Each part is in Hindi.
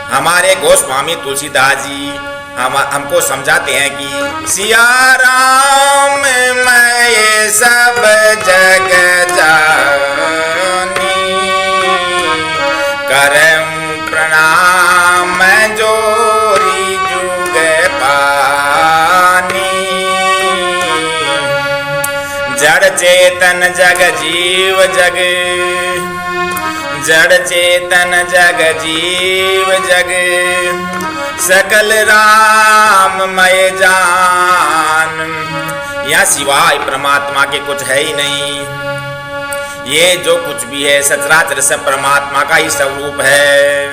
हमारे गोस्वामी तुलसीदास जी हमको समझाते हैं कि सिया राम मैं सब जग जानी, करम प्रणाम जोरी जुग पानी। जड़ चेतन जग जीव जग, जड़ चेतन जग जीव जग, सकल राममय जान। यहाँ सिवाय परमात्मा के कुछ है ही नहीं। ये जो कुछ भी है सचराचर सब परमात्मा का ही स्वरूप है।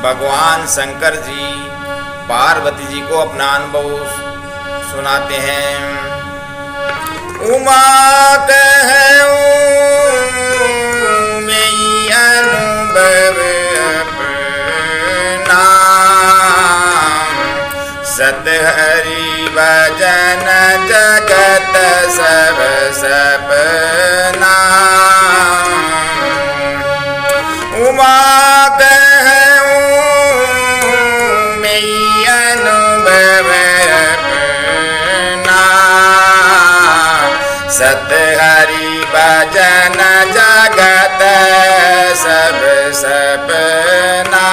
भगवान शंकर जी पार्वती जी को अपना अनुभव सुनाते हैं। उमा कहूं मैं अनुभव अपना, सत हरि भजन जगत सब सपना। उमा कहूं मैं अनुभव अपना, सत हरि भजन जगत सब सपना।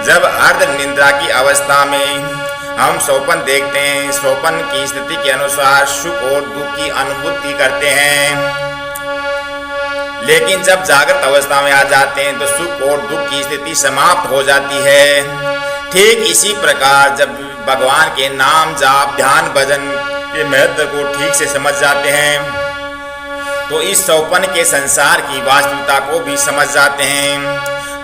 जब अर्ध निद्रा की अवस्था में हम स्वप्न देखते हैं, स्वप्न की स्थिति के अनुसार सुख और दुख की अनुभूति करते हैं, लेकिन जब जागृत अवस्था में आ जाते हैं तो सुख और दुख की स्थिति समाप्त हो जाती है। ठीक इसी प्रकार जब भगवान के नाम जाप ध्यान भजन के महत्व को ठीक से समझ जाते हैं तो इस स्वप्न के संसार की वास्तविकता को भी समझ जाते हैं,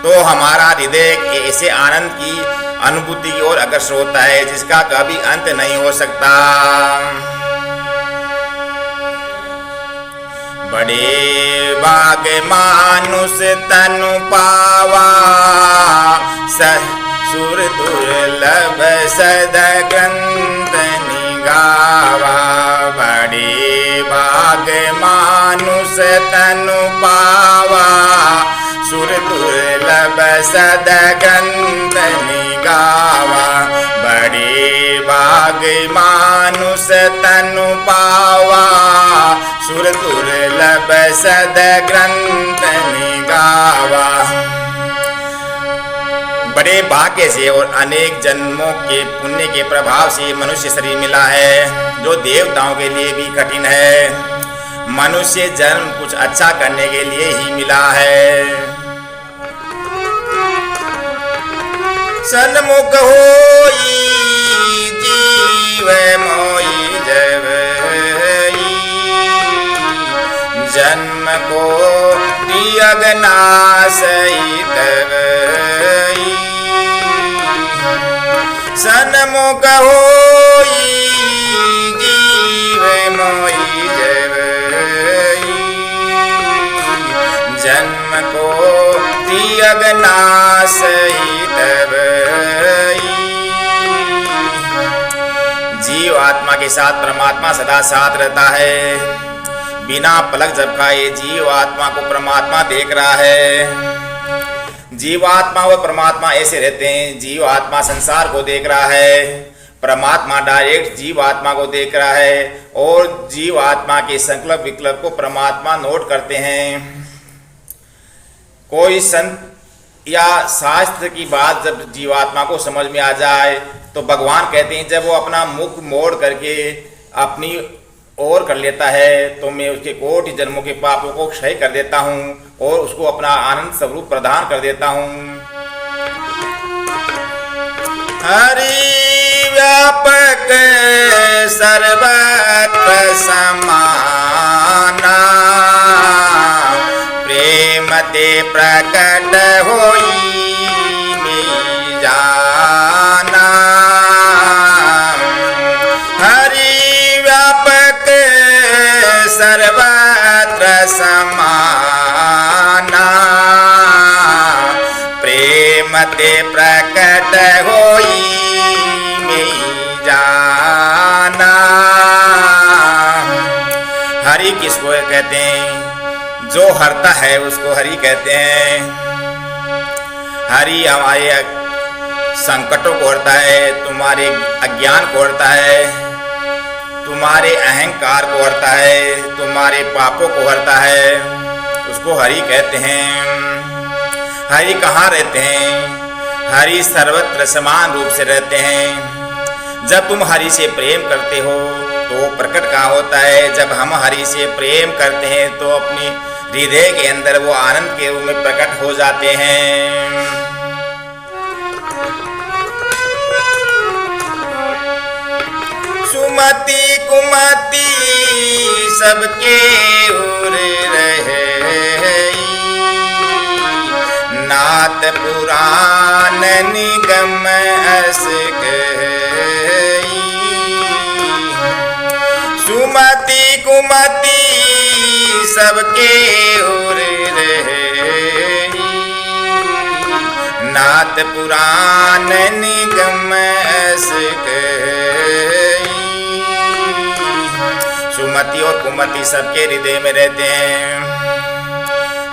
तो हमारा हृदय ऐसे आनंद की अनुभूति की ओर अग्रसर होता है जिसका कभी अंत नहीं हो सकता। बड़े भाग मानुष तनु पावा, सुर दुर्लभ सद ग्रंथ निगावा। बड़े भाग मानुष तनु पावा, सुर दुर्लभ सद ग्रंथ निगावा। बड़े भाग मानुष तनु पावा, सुर दुर्लभ सद ग्रंथ निगावा। बड़े भाग्य से और अनेक जन्मों के पुण्य के प्रभाव से मनुष्य शरीर मिला है, जो देवताओं के लिए भी कठिन है। मनुष्य जन्म कुछ अच्छा करने के लिए ही मिला है। सन्मुख होई जीव मोई जवई, जन्म को अगनासई तवई। सन्मुख होई जीव मोई जवई, जन्म को अगनासई तवई। जीव आत्मा के साथ परमात्मा सदा साथ रहता है। बिना पलक झपकाए जीव आत्मा को परमात्मा देख रहा है। जीवात्मा व परमात्मा ऐसे रहते हैं। जीव आत्मा संसार को देख रहा है, परमात्मा डायरेक्ट जीव आत्मा को देख रहा है, और जीव आत्मा के संकल्प विकल्प को परमात्मा नोट करते हैं। कोई संत या शास्त्र की बात जब जीवात्मा को समझ में आ जाए तो भगवान कहते हैं जब वो अपना मुख मोड़ करके अपनी ओर कर लेता है तो मैं उसके कोटि जन्मों के पापों को क्षय कर देता हूँ और उसको अपना आनंद स्वरूप प्रदान कर देता हूँ। हरि व्यापक सर्वत्र समाना, प्रेम ते प्रकट होई जाना। हरि व्यापक सर्वत्र समाना, प्रेम ते प्रकट होई जाना। हरि किसको कहते हैं? जो हरता है उसको हरि कहते हैं। हरि हमारे संकटों को हरता है, तुम्हारे अज्ञान को हरता है, तुम्हारे अहंकार को हरता है, तुम्हारे पापों को हरता है, उसको हरि कहते हैं। हरि कहाँ रहते हैं? हरि सर्वत्र समान रूप से रहते हैं। जब तुम हरि से प्रेम करते हो तो प्रकट कहाँ होता है? जब हम हरि से प्रेम करते हैं तो अपनी हृदय के अंदर वो आनंद के रूप में प्रकट हो जाते हैं। सुमति कुमति सबके उर रहे, नाथ पुराण निगम अस गई। सुमति कुमति सबके उर रहे, नाथ पुराण निगम अस गई। सुमति और कुमति सबके हृदय में रहते हैं।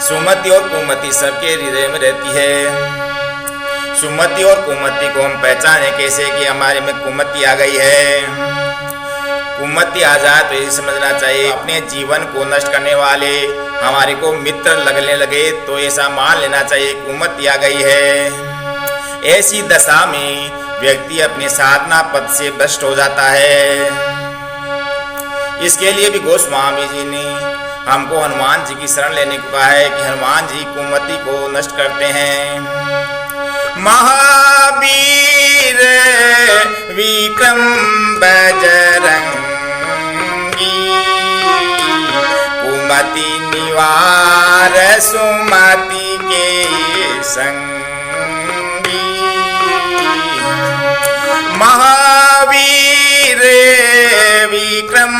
सुमति और कुमति सबके हृदय में रहती है। सुमति और कुमति को हम पहचाने कैसे कि हमारे में कुमति आ गई है? कुमति आ जाए तो ये समझना चाहिए अपने जीवन को नष्ट करने वाले हमारे को मित्र लगने लगे तो ऐसा मान लेना चाहिए कुमति आ गई है। ऐसी दशा में व्यक्ति अपने साधना पद से भ्रष्ट हो जाता है। इसके लिए भी गोस्वामी जी ने हमको हनुमान जी की शरण लेने को कहा है कि हनुमान जी कुमति को नष्ट करते हैं। महावीर विक्रम बजरंगी, कुमति निवार सुमति के संगी। महावीर विक्रम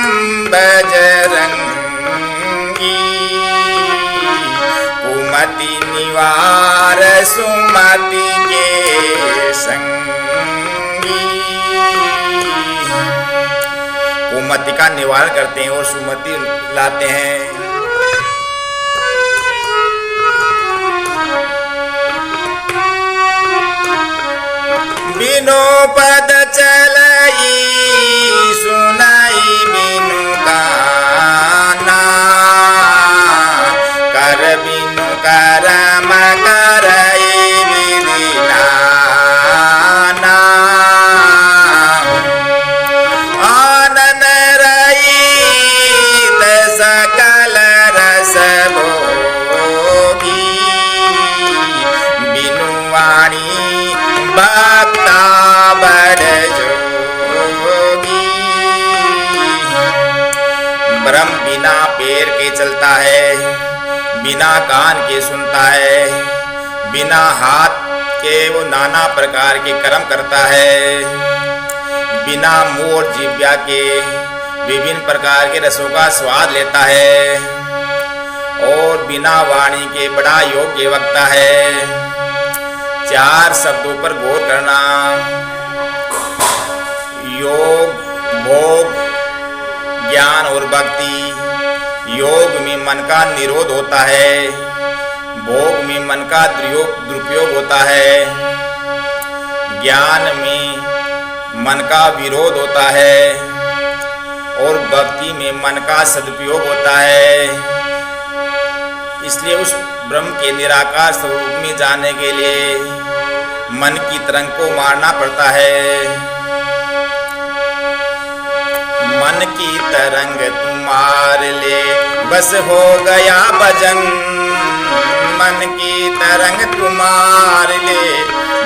बजरंगी, कुमति निवार सुमति के संगी। कुमति का निवारण करते हैं और सुमति लाते हैं। बिनु पद चलई सुनाई बिनु गाना, कर बिनु करम करई विधि नाना। आनंद रहित सकल रस भोगी, बिनु वाणी भक्ता बड़ जोगी। ब्रह्म बिना पैर के चलता है, बिना कान के सुनता है, बिना हाथ के वो नाना प्रकार के कर्म करता है, बिना मुंह और जिह्वा के विभिन्न प्रकार के रसों का स्वाद लेता है और बिना वाणी के बड़ा योग्य वक्ता है। चार शब्दों पर गौर करना। योग, भोग, ज्ञान और भक्ति। योग में मन का निरोध होता है, भोग में मन का दुरुपयोग होता है, ज्ञान में मन का विरोध होता है और भक्ति में मन का सदुपयोग होता है। इसलिए उस ब्रह्म के निराकार स्वरूप में जाने के लिए मन की तरंग को मारना पड़ता है। मन की तरंग तू मार ले बस हो गया भजन, मन की तरंग तू मार ले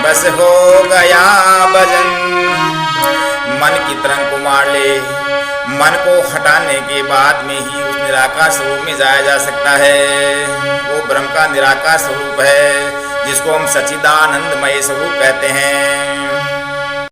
बस हो गया भजन। मन की तरंग को मार ले, मन को हटाने के बाद में ही उस निराकार स्वरूप में जाया जा सकता है। वो ब्रह्म का निराकार स्वरूप है जिसको हम सच्चिदानंदमय स्वरूप कहते हैं।